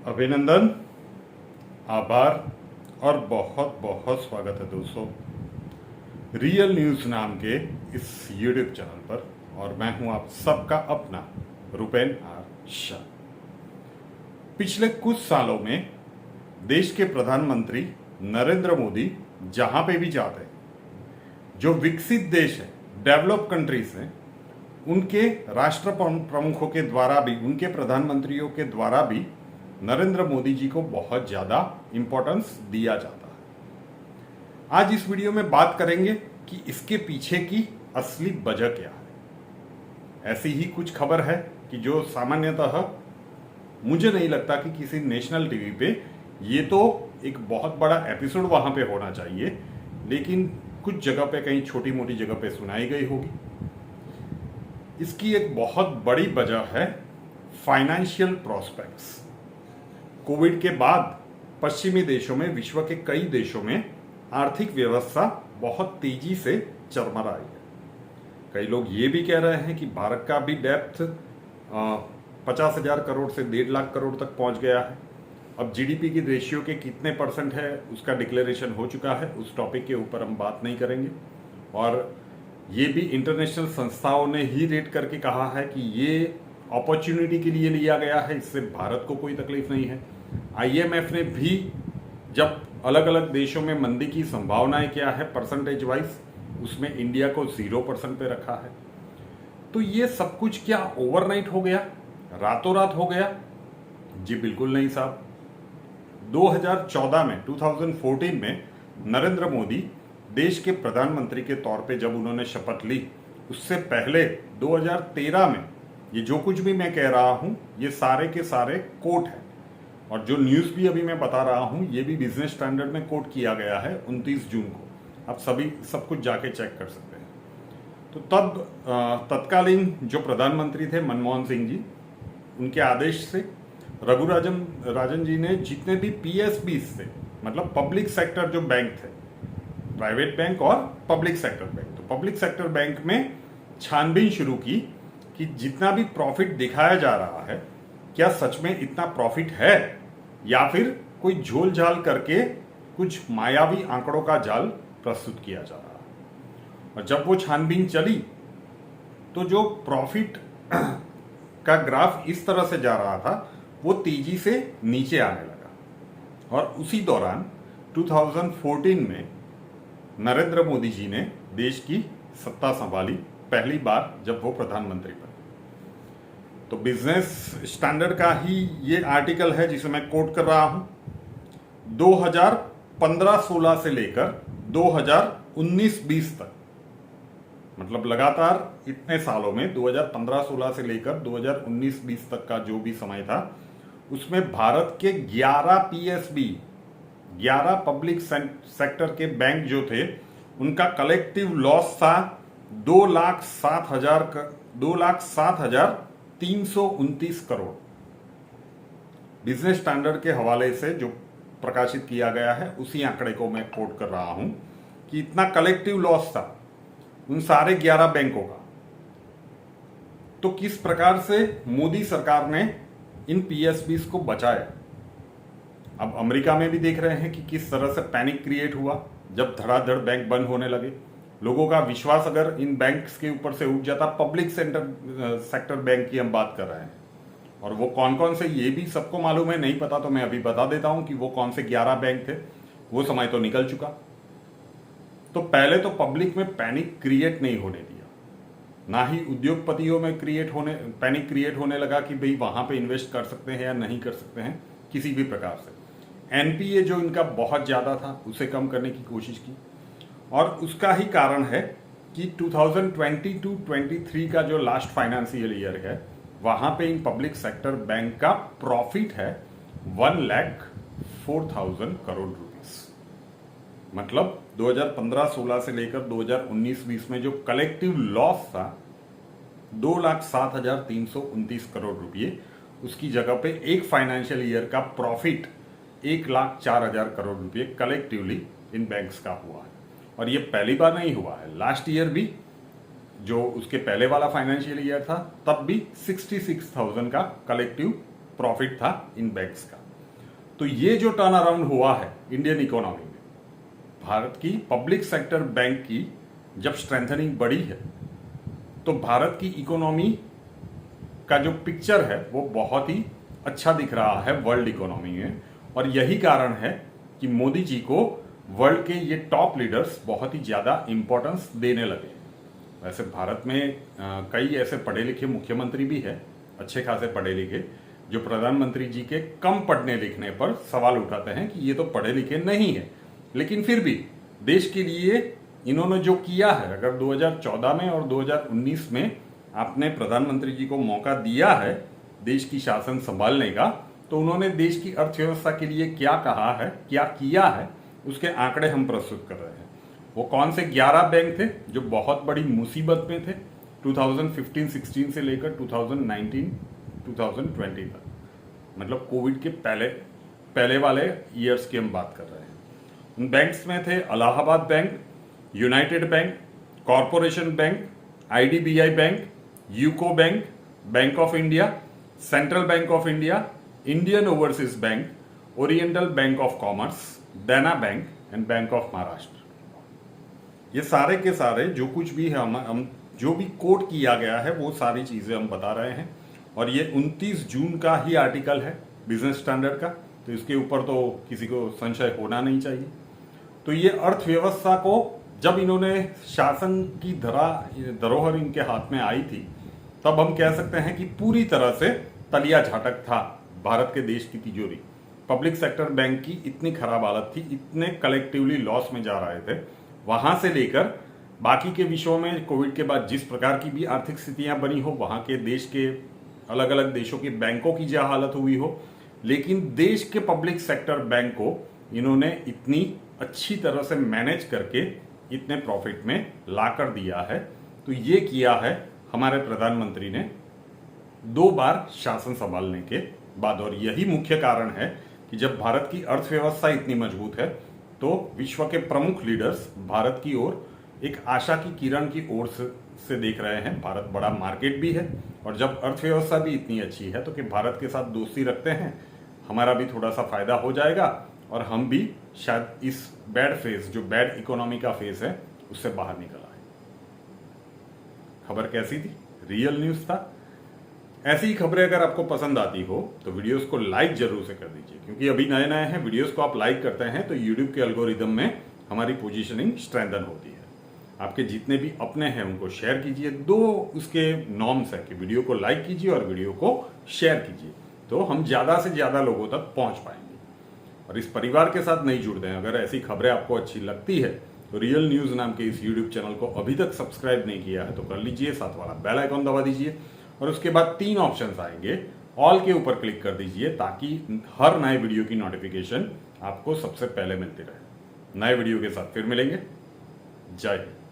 अभिनंदन, आभार और बहुत बहुत स्वागत है दोस्तों रियल न्यूज़ नाम के इस यूट्यूब चैनल पर। और मैं हूं आप सबका अपना रुपेन आर शाह। पिछले कुछ सालों में देश के प्रधानमंत्री नरेंद्र मोदी जहां पे भी जाते हैं, जो विकसित देश है, डेवलप कंट्रीज हैं, उनके राष्ट्र प्रमुखों के द्वारा भी, उनके प्रधानमंत्रियों के द्वारा भी नरेंद्र मोदी जी को बहुत ज़्यादा इंपॉर्टेंस दिया जाता है। आज इस वीडियो में बात करेंगे कि इसके पीछे की असली वजह क्या है। ऐसी ही कुछ खबर है कि जो सामान्यतः मुझे नहीं लगता कि किसी नेशनल टीवी पे ये तो एक बहुत बड़ा एपिसोड वहां पे होना चाहिए, लेकिन कुछ जगह पे, कहीं छोटी मोटी जगह पे सुनाई गई होगी। इसकी एक बहुत बड़ी वजह है फाइनेंशियल प्रोस्पेक्ट्स। कोविड के बाद पश्चिमी देशों में, विश्व के कई देशों में आर्थिक व्यवस्था बहुत तेजी से चरमराई है। कई लोग ये भी कह रहे हैं कि भारत का भी डेप्थ 50,000 करोड़ से 1.5 लाख करोड़ तक पहुंच गया है। अब जीडीपी की रेशियो के कितने परसेंट है उसका डिक्लेरेशन हो चुका है, उस टॉपिक के ऊपर हम बात नहीं करेंगे। और ये भी इंटरनेशनल संस्थाओं ने ही रेट करके कहा है कि ये अपॉर्चुनिटी के लिए लिया गया है, इससे भारत को कोई तकलीफ नहीं है। आईएमएफ ने भी जब अलग अलग देशों में मंदी की संभावनाएं क्या है परसेंटेज वाइज, उसमें इंडिया को 0% पे रखा है। तो ये सब कुछ क्या ओवरनाइट हो गया, रातों रात हो गया? जी बिल्कुल नहीं साहब। 2014 में नरेंद्र मोदी देश के प्रधानमंत्री के तौर पे जब उन्होंने शपथ ली, उससे पहले 2013 में ये जो कुछ भी मैं कह रहा हूं ये सारे के सारे कोट है, और जो न्यूज़ भी अभी मैं बता रहा हूं ये भी बिजनेस स्टैंडर्ड में कोट किया गया है 29 जून को। आप सभी सब कुछ जाके चेक कर सकते हैं। तो तब तत्कालीन जो प्रधानमंत्री थे मनमोहन सिंह जी, उनके आदेश से राजन जी ने जितने भी पीएसबीज थे, मतलब पब्लिक सेक्टर जो बैंक थे, प्राइवेट बैंक और पब्लिक सेक्टर बैंक, तो पब्लिक सेक्टर बैंक में छानबीन शुरू की कि जितना भी प्रॉफिट दिखाया जा रहा है क्या सच में इतना प्रॉफिट है, या फिर कोई झोल झाल करके कुछ मायावी आंकड़ों का जाल प्रस्तुत किया जा रहा है। और जब वो छानबीन चली तो जो प्रॉफिट का ग्राफ इस तरह से जा रहा था वो तेजी से नीचे आने लगा। और उसी दौरान 2014 में नरेंद्र मोदी जी ने देश की सत्ता संभाली, पहली बार जब वो प्रधानमंत्री बने। तो बिजनेस स्टैंडर्ड का ही ये आर्टिकल है जिसे मैं कोट कर रहा हूं। 2015-16 से लेकर 2019-20 तक, मतलब लगातार इतने सालों में 2015-16 से लेकर 2019-20 तक का जो भी समय था, उसमें भारत के 11 पीएसबी, 11 पब्लिक सेक्टर के बैंक जो थे, उनका कलेक्टिव लॉस था 2,07,329 करोड़। बिजनेस स्टैंडर्ड के हवाले से जो प्रकाशित किया गया है उसी आंकड़े को मैं कोट कर रहा हूं कि इतना कलेक्टिव लॉस था उन सारे 11 बैंकों का। तो किस प्रकार से मोदी सरकार ने इन पीएसबीज को बचाया। अब अमेरिका में भी देख रहे हैं कि किस तरह से पैनिक क्रिएट हुआ जब धड़ाधड़ बैंक बंद होने लगे। लोगों का विश्वास अगर इन बैंक्स के ऊपर से उठ जाता, पब्लिक सेक्टर बैंक की हम बात कर रहे हैं, और वो कौन कौन से ये भी सबको मालूम है, नहीं पता तो मैं अभी बता देता हूं कि वो कौन से 11 बैंक थे। वो समय तो निकल चुका। तो पहले तो पब्लिक में पैनिक क्रिएट नहीं होने दिया, ना ही उद्योगपतियों में पैनिक क्रिएट होने लगा कि भाई वहां पे इन्वेस्ट कर सकते हैं या नहीं कर सकते हैं किसी भी प्रकार से। एनपीए जो इनका बहुत ज्यादा था उसे कम करने की कोशिश की, और उसका ही कारण है कि 2022-23 का जो लास्ट फाइनेंशियल ईयर है, वहां पे इन पब्लिक सेक्टर बैंक का प्रॉफिट है 1,04,000 करोड़ रुपीस। मतलब 2015-16 से लेकर 2019-20 में जो कलेक्टिव लॉस था 2,07,329 करोड़ रुपये, उसकी जगह पे एक फाइनेंशियल ईयर का प्रॉफिट 1,04,000 करोड़ रुपये कलेक्टिवली इन बैंक्स का हुआ है। और ये पहली बार नहीं हुआ है, लास्ट ईयर भी जो उसके पहले वाला फाइनेंशियल ईयर था तब भी 66,000 का कलेक्टिव प्रॉफिट था इन बैंक्स का। तो ये जो टर्न अराउंड हुआ है इंडियन इकोनॉमी में, भारत की पब्लिक सेक्टर बैंक की जब स्ट्रेंथनिंग बढ़ी है, तो भारत की इकोनॉमी का जो पिक्चर है वो बहुत ही अच्छा दिख रहा है वर्ल्ड इकोनॉमी में। और यही कारण है कि मोदी जी को वर्ल्ड के ये टॉप लीडर्स बहुत ही ज़्यादा इंपॉर्टेंस देने लगे। वैसे भारत में कई ऐसे पढ़े लिखे मुख्यमंत्री भी हैं, अच्छे खासे पढ़े लिखे, जो प्रधानमंत्री जी के कम पढ़ने लिखने पर सवाल उठाते हैं कि ये तो पढ़े लिखे नहीं है, लेकिन फिर भी देश के लिए इन्होंने जो किया है, अगर 2014 में और 2019 में आपने प्रधानमंत्री जी को मौका दिया है देश की शासन संभालने का, तो उन्होंने देश की अर्थव्यवस्था के लिए क्या कहा है, क्या किया है, उसके आंकड़े हम प्रस्तुत कर रहे हैं। वो कौन से 11 बैंक थे जो बहुत बड़ी मुसीबत में थे 2015-16 से लेकर 2019-2020 तक, मतलब कोविड के पहले वाले ईयर्स की हम बात कर रहे हैं। उन बैंक्स में थे Allahabad Bank, United Bank, Corporation Bank, IDBI Bank, UCO Bank, Bank of India, Central Bank of India, Indian Overseas Bank, Oriental Bank of Commerce, Dena Bank and Bank of Maharashtra. ये सारे के सारे जो कुछ भी है हम जो भी कोट किया गया है वो सारी चीजें हम बता रहे हैं। और ये 29 जून का ही आर्टिकल है बिजनेस स्टैंडर्ड का, तो इसके ऊपर तो किसी को संशय होना नहीं चाहिए। तो ये अर्थव्यवस्था को जब इन्होंने शासन की धरोहर इनके हाथ में आई थी, तब हम कह सकते हैं कि पूरी तरह से तलिया झाटक था भारत के देश की तिजोरी। पब्लिक सेक्टर बैंक की इतनी खराब हालत थी, इतने कलेक्टिवली लॉस में जा रहे थे, वहां से लेकर बाकी के विषयों में कोविड के बाद जिस प्रकार की भी आर्थिक स्थितियां बनी हो, वहां के देश के अलग अलग देशों के बैंकों की जो हालत हुई हो, लेकिन देश के पब्लिक सेक्टर बैंक को इन्होंने इतनी अच्छी तरह से मैनेज करके इतने प्रॉफिट में ला कर दिया है। तो ये किया है हमारे प्रधानमंत्री ने 2 बार शासन संभालने के बाद। और यही मुख्य कारण है कि जब भारत की अर्थव्यवस्था इतनी मजबूत है, तो विश्व के प्रमुख लीडर्स भारत की ओर एक आशा की किरण की ओर से देख रहे हैं। भारत बड़ा मार्केट भी है, और जब अर्थव्यवस्था भी इतनी अच्छी है तो कि भारत के साथ दोस्ती रखते हैं, हमारा भी थोड़ा सा फायदा हो जाएगा और हम भी शायद इस बैड फेज, जो बैड इकोनॉमी का फेज है, उससे बाहर निकल आए। खबर कैसी थी? रियल न्यूज था। ऐसी ही खबरें अगर आपको पसंद आती हो तो वीडियोस को लाइक जरूर से कर दीजिए, क्योंकि अभी नए नए हैं, वीडियोस को आप लाइक करते हैं तो यूट्यूब के एल्गोरिदम में हमारी पोजीशनिंग स्ट्रेंथन होती है। आपके जितने भी अपने हैं उनको शेयर कीजिए। 2 उसके नॉर्म्स है कि वीडियो को लाइक कीजिए और वीडियो को शेयर कीजिए, तो हम ज्यादा से ज्यादा लोगों तक पहुंच पाएंगे। और इस परिवार के साथ नहीं जुड़ते हैं, अगर ऐसी खबरें आपको अच्छी लगती है तो रियल न्यूज नाम के इस यूट्यूब चैनल को अभी तक सब्सक्राइब नहीं किया है तो कर लीजिए, साथ वाला बेल आइकॉन दबा दीजिए और उसके बाद 3 ऑप्शंस आएंगे, ऑल के ऊपर क्लिक कर दीजिए ताकि हर नए वीडियो की नोटिफिकेशन आपको सबसे पहले मिलती रहे। नए वीडियो के साथ फिर मिलेंगे। जय हिंद।